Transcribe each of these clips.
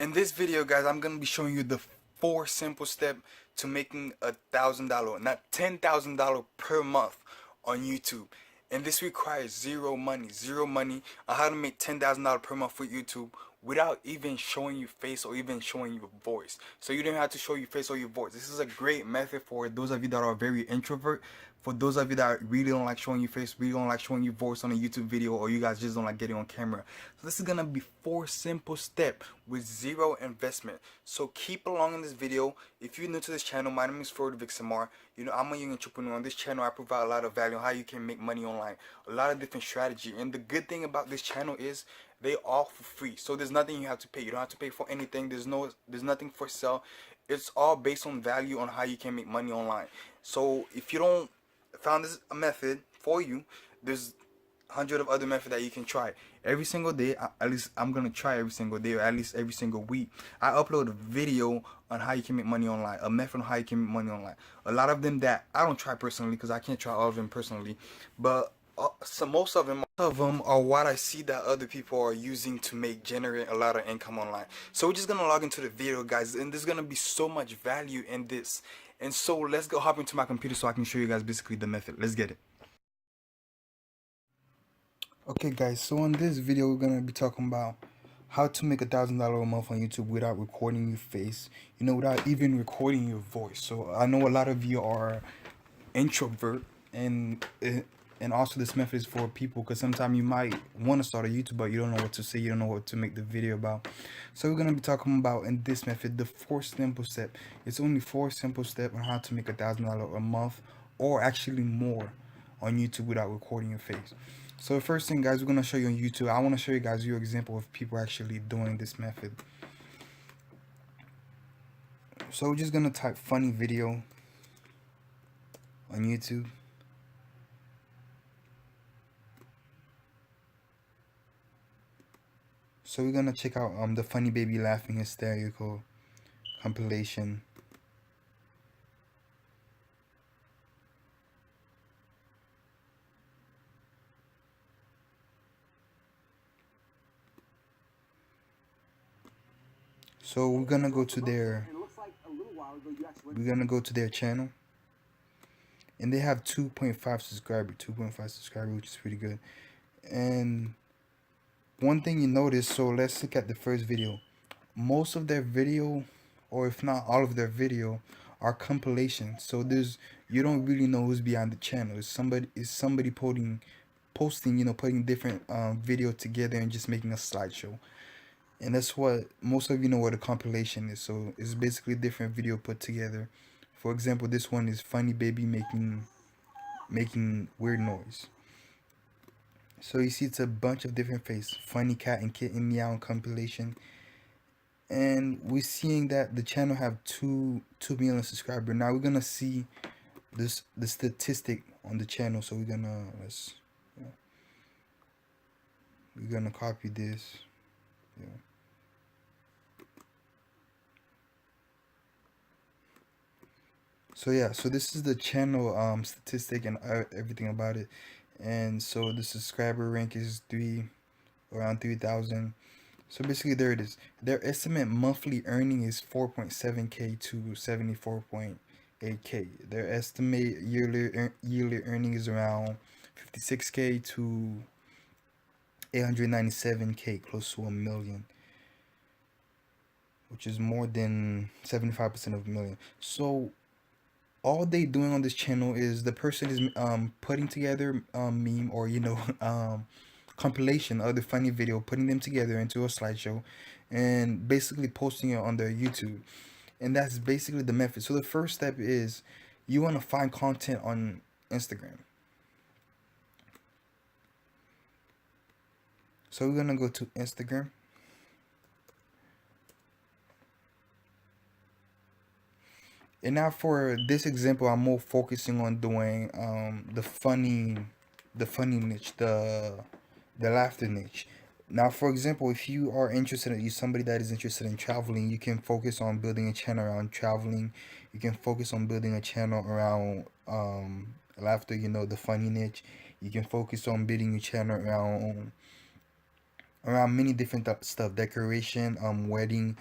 In this video, guys, I'm gonna be showing you the 4 simple steps to making $1,000, not $10,000 per month on YouTube. And this requires zero money on how to make $10,000 per month with YouTube without even showing your face or even showing your voice. So you don't have to show your face or your voice. This is a great method for those of you that are very introvert. For those of you that really don't like showing your face, really don't like showing your voice on a YouTube video, or you guys just don't like getting on camera. So this is gonna be 4 simple steps with zero investment. So keep along in this video. If you're new to this channel, my name is Freud Vixamar. You know, I'm a young entrepreneur. On this channel, I provide a lot of value on how you can make money online, a lot of different strategy. And the good thing about this channel is they all for free. So there's nothing you have to pay. You don't have to pay for anything. There's nothing for sale. It's all based on value on how you can make money online. So if you don't found this a method for you, there's hundred of other methods that you can try. Every single day, at least I'm gonna try every single day, or at least every single week, I upload a video on how you can make money online, a method on how you can make money online. A lot of them that I don't try personally, because I can't try all of them personally, but so most of them are what I see that other people are using to generate a lot of income online. So we're just gonna log into the video, guys, and there's gonna be so much value in this. And so let's go hop into my computer so I can show you guys basically the method. Let's get it. Okay, guys, so in this video we're gonna be talking about how to make $1,000 a month on YouTube without recording your face, without even recording your voice. So I know a lot of you are introvert, and also this method is for people because sometimes you might want to start a YouTube but you don't know what to say, you don't know what to make the video about. So we're gonna be talking about in this method the 4 simple steps. It's only 4 simple steps on how to make $1,000 a month, or actually more, on YouTube without recording your face. So the first thing, guys, we're gonna show you on YouTube. I want to show you guys your example of people actually doing this method. So we're just gonna type funny video on YouTube. So we're gonna check out the funny baby laughing hysterical compilation. So we're gonna go to their channel, and they have 2.5 subscribers, which is pretty good. And one thing you notice, so let's look at the first video. Most of their video, or if not all of their video, are compilations. So you don't really know who's behind the channel. It's somebody posting, putting different video together and just making a slideshow. And that's what most of you know what a compilation is. So it's basically different video put together. For example, this one is funny baby making weird noise. So you see it's a bunch of different faces. Funny cat and kitten meow compilation. And we're seeing that the channel have 2 million subscribers. Now we're gonna see the statistic on the channel. So we're gonna copy this. Yeah. So yeah, so this is the channel statistic and everything about it. And so the subscriber rank is around 3,000. So basically there it is. Their estimate monthly earning is 4.7k to 74.8k. Their estimate yearly earning is around 56k to 897k, close to 1 million, which is more than 75% of a million. So all they doing on this channel is the person is putting together meme, or compilation of the funny video, putting them together into a slideshow and basically posting it on their YouTube. And that's basically the method. So the first step is you want to find content on Instagram. So we're gonna go to Instagram. And now for this example, I'm more focusing on doing the funny niche, the laughter niche. Now, for example, if you are interested, you're somebody that is interested in traveling, you can focus on building a channel around traveling. You can focus on building a channel around laughter, the funny niche. You can focus on building a channel around around many different stuff, decoration, wedding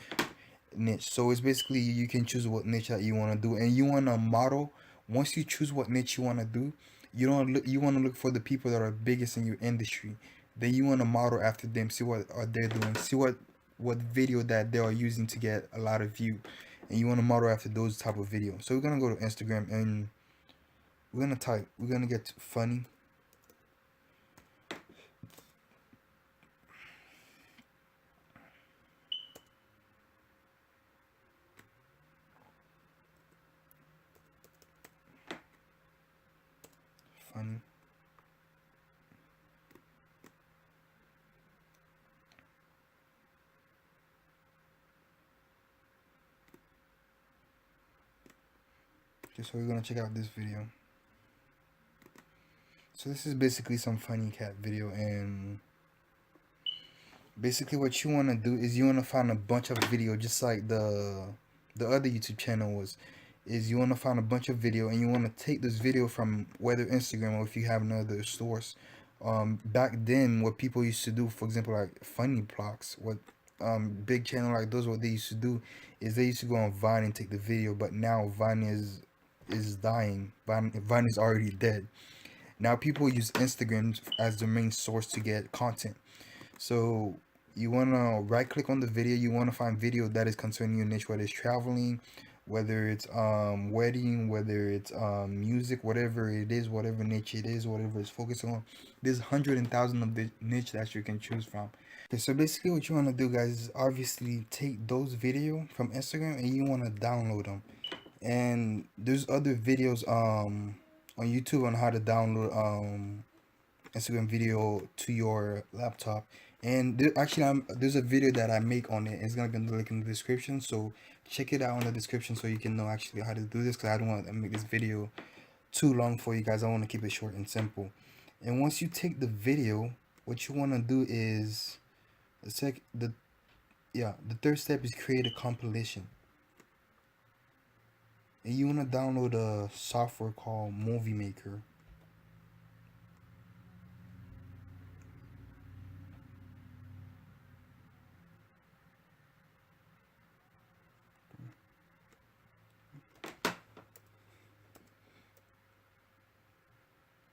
niche. So it's basically you can choose what niche that you want to do, and you want to model. Once you choose what niche you want to do, you don't look. You want to look for the people that are biggest in your industry. Then you want to model after them. See what are they doing. See what video that they are using to get a lot of view, and you want to model after those type of videos. So we're gonna go to Instagram and we're gonna type. We're gonna get funny. Funny. Okay, so we're gonna check out this video. So this is basically some funny cat video, and basically what you want to do is you want to find a bunch of video just like the other YouTube channel was. Is you want to find a bunch of video and you want to take this video from whether Instagram or if you have another source. Back then what people used to do, for example, like funny blocks, what big channel like those, what they used to do is they used to go on Vine and take the video, but now Vine is dying. Vine is already dead. Now people use Instagram as the main source to get content. So you want to right click on the video. You want to find video that is concerning your niche, whether it's traveling, whether it's wedding, whether it's music, whatever it is, whatever niche it is, whatever it's focused on. There's hundred and thousand of the niche that you can choose from. Okay, so basically what you want to do, guys, is obviously take those video from Instagram and you want to download them. And there's other videos on YouTube on how to download Instagram video to your laptop. And there's a video that I make on it. It's gonna be in the link in the description, so check it out in the description so you can know actually how to do this, because I don't want to make this video too long for you guys. I want to keep it short and simple. And once you take the video, what you want to do is the third step is create a compilation. And you want to download a software called Movie Maker.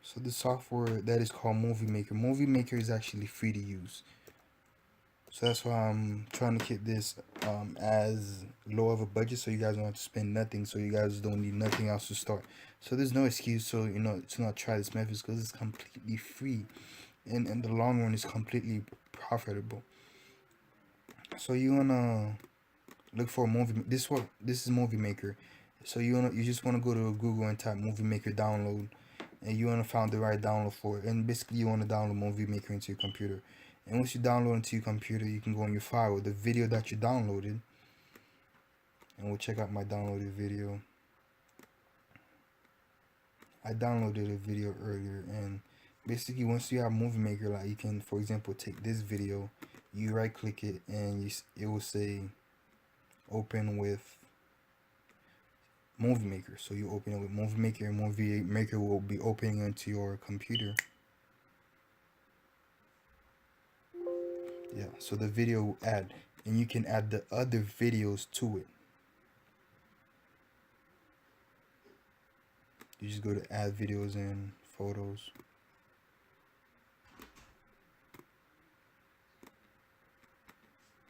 So the software that is called Movie Maker. Movie Maker is actually free to use. So that's why I'm trying to keep this as low of a budget, so you guys don't have to spend nothing, so you guys don't need nothing else to start. So there's no excuse, so to not try this method, because it's completely free, and in the long run, it's completely profitable. So you wanna look for a movie. This is Movie Maker. So you just wanna go to Google and type Movie Maker download, and you want to find the right download for it. And basically you want to download Movie Maker into your computer. And once you download into your computer, you can go on your file, the video that you downloaded, and we'll check out my downloaded video. I downloaded a video earlier, and basically once you have Movie Maker, like you can, for example, take this video, you right click it, and it will say open with Movie Maker. So you open it with Movie Maker, and Movie Maker will be opening into your computer. Yeah, so the video will add, and you can add the other videos to it. You just go to add videos and photos.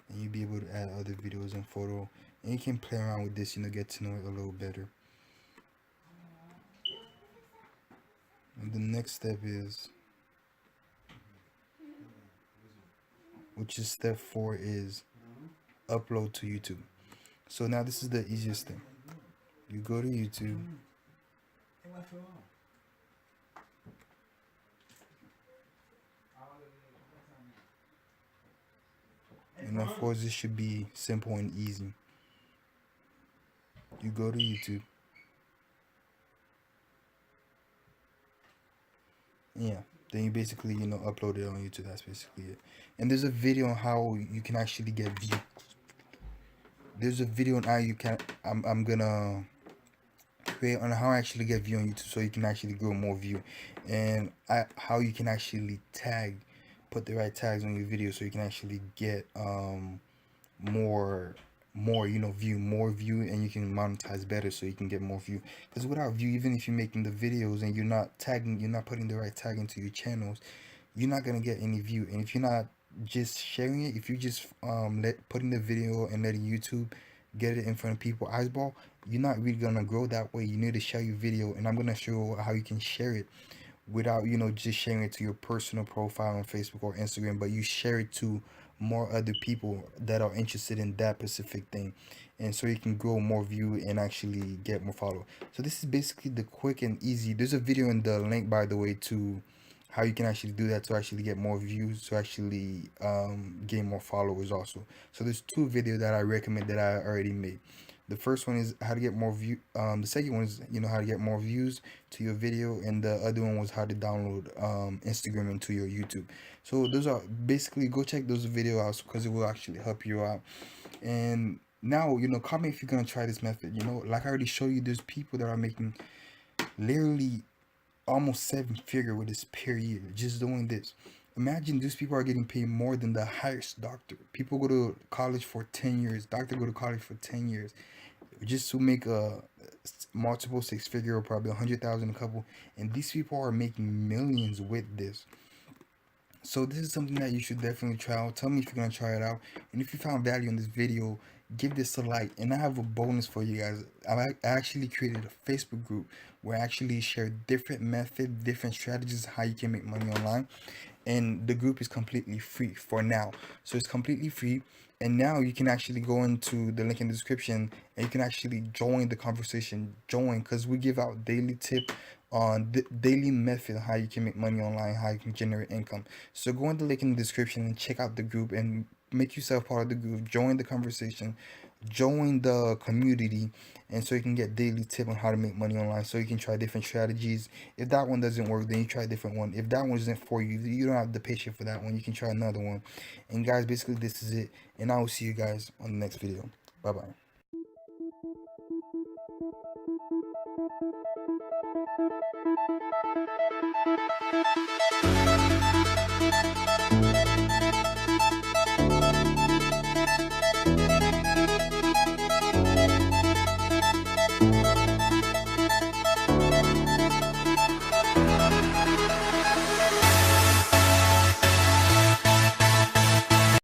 And you'll be able to add other videos and photo, and you can play around with this, get to know it a little better. And the next step is, which is step 4, is upload to YouTube. So now this is the easiest thing. You go to YouTube, and of course this should be simple and easy. You go to YouTube. Yeah, then you basically upload it on YouTube. That's basically it. And there's a video on how you can actually get views. There's a video on how you can I'm gonna create on how I actually get view on YouTube, so you can actually grow more view, and how you can actually tag put the right tags on your video so you can actually get more more view, and you can monetize better so you can get more view. Because without view, even if you're making the videos and you're not putting the right tag into your channels, you're not gonna get any view. And if you're not just sharing it, if you just putting the video and letting YouTube get it in front of people eyeball, you're not really gonna grow that way. You need to share your video, and I'm gonna show how you can share it without just sharing it to your personal profile on Facebook or Instagram, but you share it to more other people that are interested in that specific thing, and so you can grow more view and actually get more follow. So this is basically the quick and easy. There's a video in the link, by the way, to how you can actually do that to actually get more views, to actually gain more followers also. So there's two videos that I recommend that I already made. The first one is how to get more view. The second one is how to get more views to your video, and the other one was how to download Instagram into your YouTube. So those are basically, go check those videos out because it will actually help you out. And now comment if you're gonna try this method. Like I already showed you, there's people that are making literally almost 7 figure with this per year just doing this. Imagine these people are getting paid more than the highest doctor. People go to college for 10 years. Doctor go to college for 10 years just to make a multiple 6 figure, or probably 100,000 a couple. And these people are making millions with this. So this is something that you should definitely try out. Tell me if you're gonna try it out, and if you found value in this video, give this a like. And I have a bonus for you guys. I actually created a Facebook group where I actually share different methods, different strategies how you can make money online, and the group is completely free for now. So it's completely free, and now you can actually go into the link in the description and you can actually join the conversation. Join, because we give out daily tip on the daily method how you can make money online, how you can generate income. So go in the link in the description and check out the group and make yourself part of the group. Join the conversation, join the community, and so you can get daily tip on how to make money online, so you can try different strategies. If that one doesn't work, then you try a different one. If that one isn't for you, you don't have the patience for that one, you can try another one. And guys, basically this is it, and I will see you guys on the next video. Bye bye.